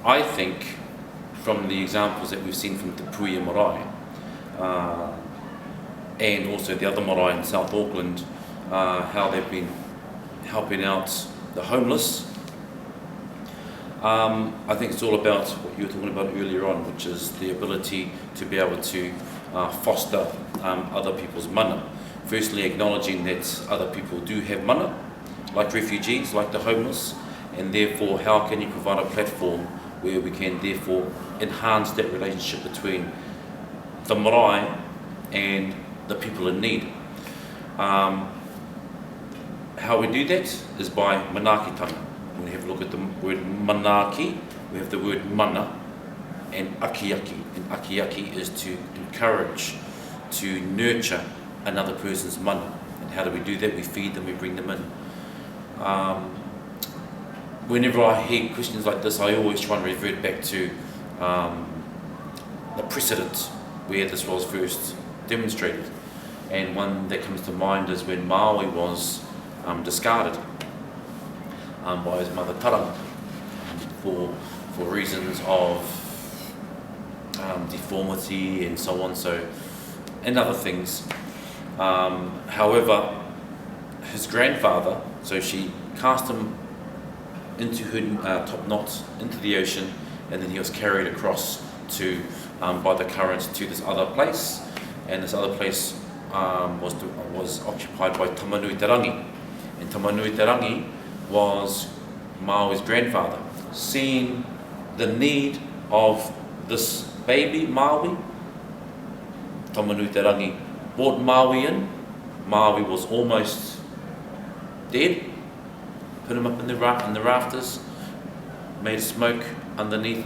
I think from the examples that we've seen from Te Puia Marae, and also the other marae in South Auckland, how they've been helping out the homeless. I think it's all about what you were talking about earlier on, which is the ability to be able to foster other people's mana. Firstly, acknowledging that other people do have mana, like refugees, like the homeless, and therefore how can you provide a platform where we can therefore enhance that relationship between the marae and the people in need. How we do that is by manaakitanga. When we have a look at the word manaaki, we have the word mana and akiaki. And akiaki is to encourage, to nurture another person's mana. And how do we do that? We feed them, we bring them in. Whenever I hear questions like this, I always try and revert back to the precedent where this was first demonstrated. And one that comes to mind is when Maui was discarded by his mother Tarang for reasons of deformity and so on, and other things. However, his grandfather, so she cast him into her top knot into the ocean, and then he was carried across to by the current to this other place, and this other place was occupied by Tamanui Tarangi, and Tamanui Tarangi was Maui's grandfather. Seeing the need of this baby Maui, Tamanui Tarangi brought Maui in. Maui was almost dead. Put him up in the rafters, made smoke underneath.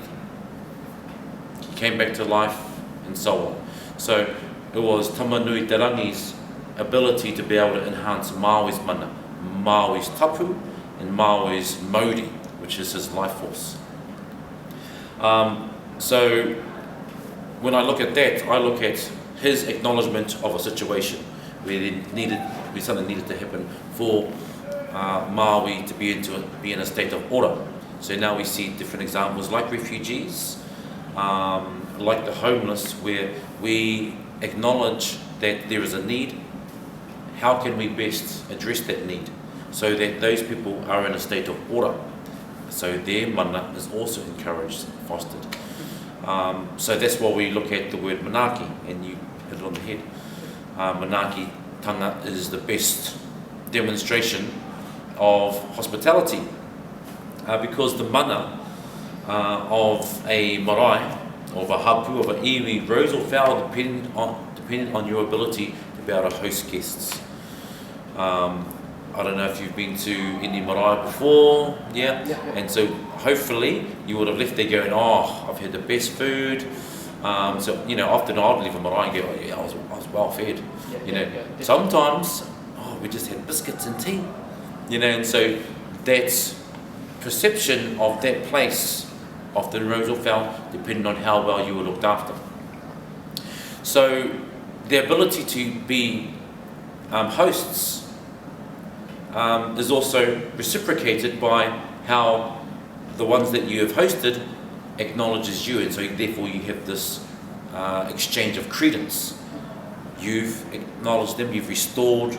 He came back to life, and so on. So it was Tamanui Tarangi's ability to be able to enhance Maui's mana, Maui's tapu, and Maui's mauri, which is his life force. So when I look at that, I look at his acknowledgement of a situation where something needed to happen for Maui to be in a state of order. So now we see different examples like refugees, like the homeless, where we acknowledge that there is a need. How can we best address that need so that those people are in a state of order, so their mana is also encouraged and fostered. So that's why we look at the word manaaki, and you hit it on the head. Manaakitanga is the best demonstration of hospitality, because the mana of a marae, of a hapu, of an iwi, rose or fowl, depending on your ability to be able to host guests. I don't know if you've been to any marae before, yeah? And so hopefully you would have left there going, oh, I've had the best food. So, often I'd leave a marae and go, oh, yeah, I was well fed. Sometimes, we just had biscuits and tea. And so that perception of that place often rose or fell depending on how well you were looked after. So the ability to be hosts is also reciprocated by how the ones that you have hosted acknowledges you, and so therefore you have this exchange of credence. You've acknowledged them, you've restored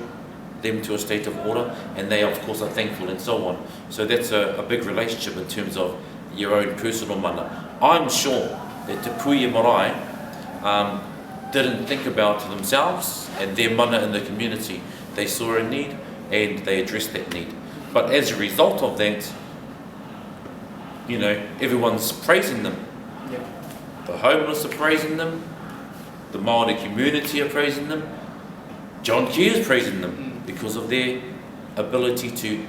them to a state of order, and they of course are thankful, and so on. So that's a big relationship in terms of your own personal mana. I'm sure that Te Puia Marae didn't think about themselves and their mana in the community. They saw a need and they addressed that need. But as a result of that, everyone's praising them. The homeless are praising them, the Māori community are praising them, John Key is praising them because of their ability to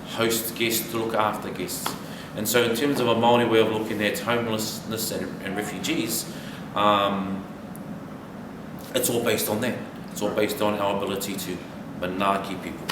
host guests, to look after guests. And so in terms of a Māori way of looking at homelessness and refugees, it's all based on that. It's all based on our ability to manaaki people.